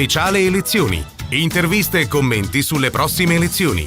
speciale elezioni. Interviste e commenti sulle prossime elezioni.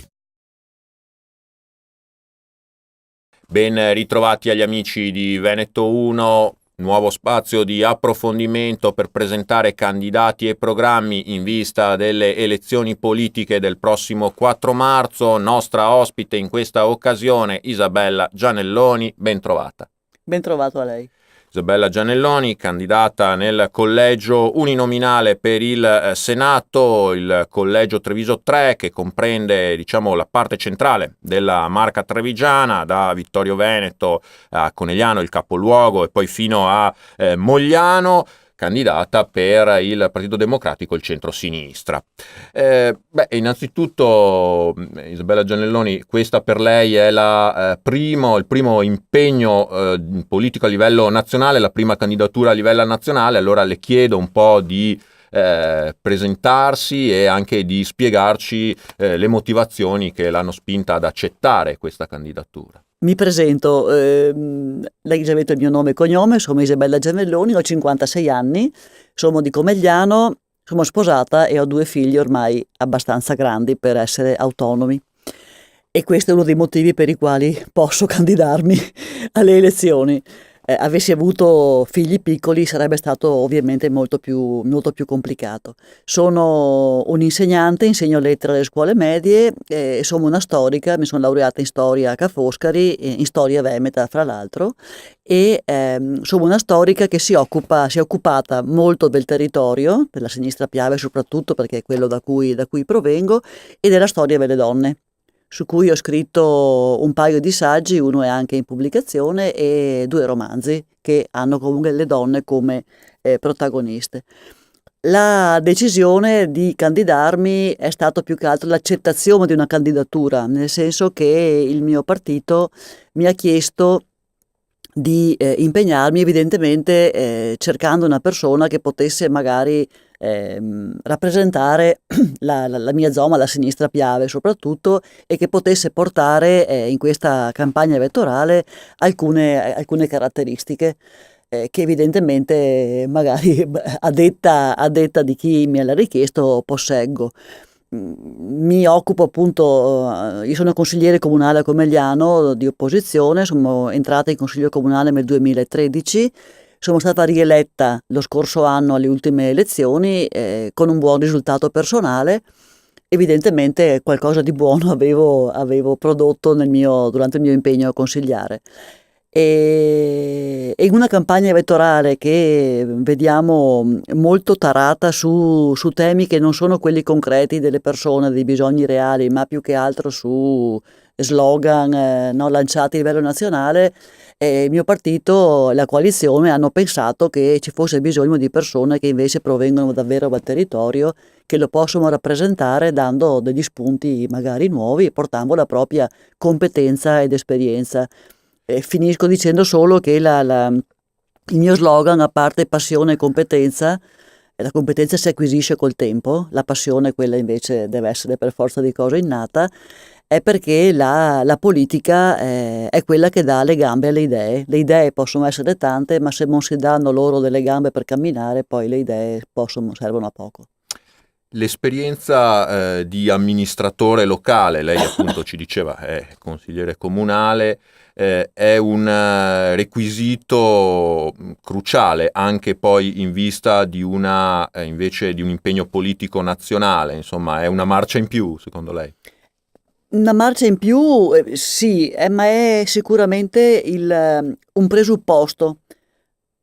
Ben ritrovati agli amici di Veneto 1, nuovo spazio di approfondimento per presentare candidati e programmi in vista delle elezioni politiche del prossimo 4 marzo. Nostra ospite in questa occasione Isabella Gianelloni, ben trovata. Ben trovato a lei. Isabella Gianelloni, candidata nel collegio uninominale per il Senato, il collegio Treviso 3, che comprende, la parte centrale della Marca trevigiana, da Vittorio Veneto a Conegliano, il capoluogo, e poi fino a Mogliano, candidata per il Partito Democratico, il centro-sinistra. Innanzitutto, Isabella Gianelloni, questa per lei è il primo impegno politico a livello nazionale, la prima candidatura a livello nazionale. Allora le chiedo un po' di presentarsi e anche di spiegarci le motivazioni che l'hanno spinta ad accettare questa candidatura. Mi presento, lei già ha detto il mio nome e cognome, sono Isabella Gianelloni, ho 56 anni, sono di Conegliano, sono sposata e ho 2 figli ormai abbastanza grandi per essere autonomi. E questo è uno dei motivi per i quali posso candidarmi alle elezioni. Avessi avuto figli piccoli sarebbe stato ovviamente molto più complicato. Sono un insegnante, insegno lettere alle scuole medie, sono una storica, mi sono laureata in storia a Ca' Foscari, in storia veneta fra l'altro, e sono una storica che si è occupata molto del territorio, della sinistra Piave soprattutto perché è quello da cui provengo, e della storia delle donne, su cui ho scritto un paio di saggi, uno è anche in pubblicazione, e 2 romanzi che hanno comunque le donne come protagoniste. La decisione di candidarmi è stato più che altro l'accettazione di una candidatura, nel senso che il mio partito mi ha chiesto di impegnarmi, evidentemente cercando una persona che potesse magari rappresentare la mia zona, la sinistra Piave soprattutto, e che potesse portare in questa campagna elettorale alcune caratteristiche che evidentemente magari a detta di chi me l'ha richiesto posseggo. Mi occupo appunto, io sono consigliere comunale a Conegliano di opposizione, sono entrata in consiglio comunale nel 2013, sono stata rieletta lo scorso anno alle ultime elezioni con un buon risultato personale. Evidentemente qualcosa di buono avevo prodotto durante il mio impegno a consigliare. E in una campagna elettorale che vediamo molto tarata su temi che non sono quelli concreti delle persone, dei bisogni reali, ma più che altro su slogan lanciati a livello nazionale, il mio partito e la coalizione hanno pensato che ci fosse bisogno di persone che invece provengono davvero dal territorio, che lo possono rappresentare dando degli spunti magari nuovi e portando la propria competenza ed esperienza. Finisco dicendo solo che il mio slogan, a parte passione e competenza, la competenza si acquisisce col tempo, la passione quella invece deve essere per forza di cose innata, è perché la politica è quella che dà le gambe alle idee. Le idee possono essere tante, ma se non si danno loro delle gambe per camminare, poi le idee servono a poco. L'esperienza di amministratore locale, lei appunto ci diceva è consigliere comunale, è un requisito cruciale anche poi in vista di invece di un impegno politico nazionale, insomma è una marcia in più secondo lei? Una marcia in più, sì, ma è sicuramente un presupposto.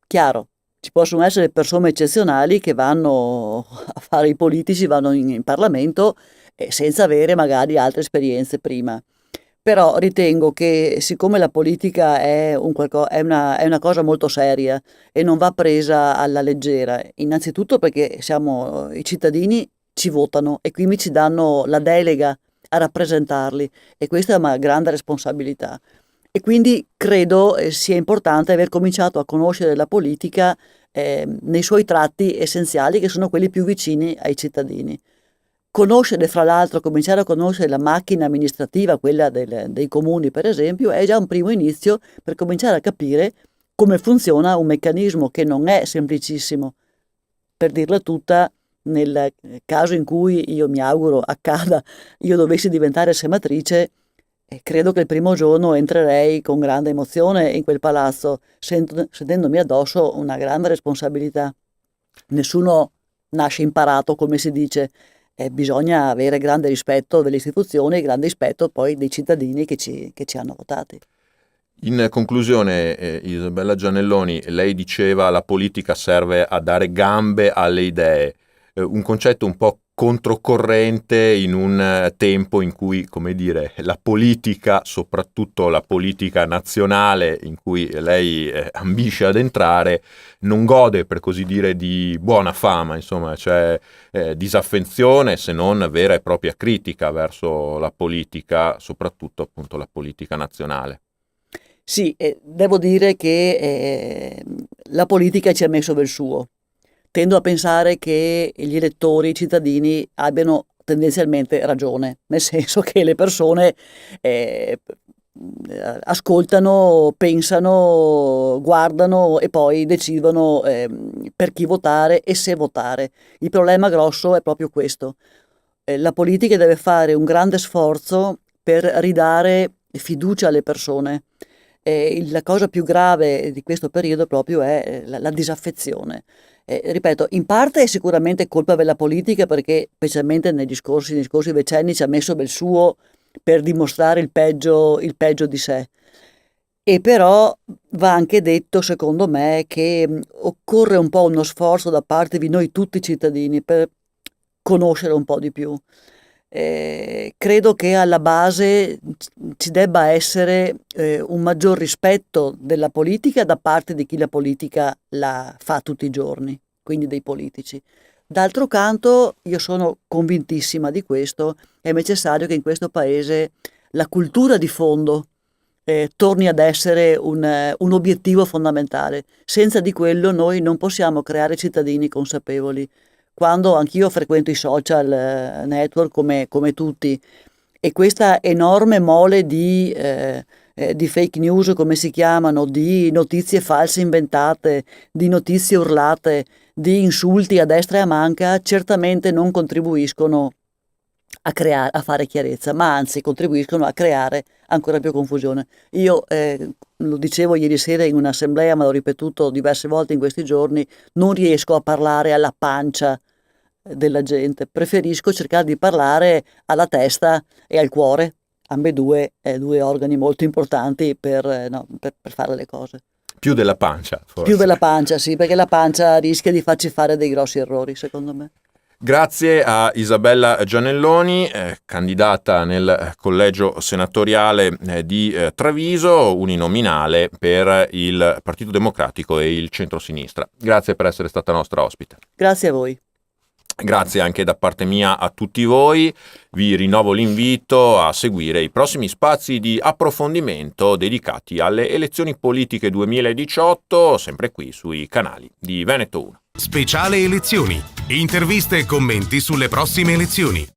Chiaro, ci possono essere persone eccezionali che vanno a fare i politici, vanno in Parlamento senza avere magari altre esperienze prima. Però ritengo che siccome la politica è una cosa molto seria e non va presa alla leggera, innanzitutto perché i cittadini ci votano e quindi ci danno la delega a rappresentarli, e questa è una grande responsabilità. E quindi credo sia importante aver cominciato a conoscere la politica nei suoi tratti essenziali, che sono quelli più vicini ai cittadini. Conoscere, fra l'altro, cominciare a conoscere la macchina amministrativa, quella dei comuni per esempio, è già un primo inizio per cominciare a capire come funziona un meccanismo che non è semplicissimo. Per dirla tutta, nel caso in cui io mi auguro accada, io dovessi diventare senatrice, credo che il primo giorno entrerei con grande emozione in quel palazzo, sentendomi addosso una grande responsabilità. Nessuno nasce imparato, come si dice, bisogna avere grande rispetto delle istituzioni e grande rispetto poi dei cittadini che ci hanno votati. In conclusione, Isabella Gianelloni, lei diceva la politica serve a dare gambe alle idee, un concetto un po' controcorrente in un tempo in cui, come dire, la politica, soprattutto la politica nazionale in cui lei ambisce ad entrare, non gode, per così dire, di buona fama, insomma, c'è disaffezione, se non vera e propria critica verso la politica, soprattutto appunto la politica nazionale. Sì, devo dire che la politica ci ha messo del suo. Tendo a pensare che gli elettori, i cittadini abbiano tendenzialmente ragione, nel senso che le persone ascoltano, pensano, guardano e poi decidono per chi votare e se votare. Il problema grosso è proprio questo. La politica deve fare un grande sforzo per ridare fiducia alle persone. La cosa più grave di questo periodo proprio è la disaffezione. Ripeto, in parte è sicuramente colpa della politica perché specialmente negli scorsi decenni ci ha messo del suo per dimostrare il peggio di sé. E però va anche detto, secondo me, che occorre un po' uno sforzo da parte di noi tutti cittadini per conoscere un po' di più. Credo che alla base ci debba essere un maggior rispetto della politica da parte di chi la politica la fa tutti i giorni, quindi dei politici. D'altro canto, io sono convintissima di questo, è necessario che in questo paese la cultura di fondo torni ad essere un obiettivo fondamentale. Senza di quello noi non possiamo creare cittadini consapevoli. Quando anch'io frequento i social network come tutti, e questa enorme mole di fake news, come si chiamano, di notizie false inventate, di notizie urlate, di insulti a destra e a manca, certamente non contribuiscono a fare chiarezza, ma anzi contribuiscono a creare ancora più confusione. Io lo dicevo ieri sera in un'assemblea, ma l'ho ripetuto diverse volte in questi giorni, non riesco a parlare alla pancia della gente, preferisco cercare di parlare alla testa e al cuore, ambedue due organi molto importanti per fare le cose. Più della pancia, forse. Più della pancia, sì, perché la pancia rischia di farci fare dei grossi errori, secondo me. Grazie a Isabella Gianelloni, candidata nel collegio senatoriale di Treviso, uninominale per il Partito Democratico e il centrosinistra. Grazie per essere stata nostra ospite. Grazie a voi. Grazie anche da parte mia a tutti voi, vi rinnovo l'invito a seguire i prossimi spazi di approfondimento dedicati alle elezioni politiche 2018, sempre qui sui canali di Veneto 1. Speciale elezioni, interviste e commenti sulle prossime elezioni.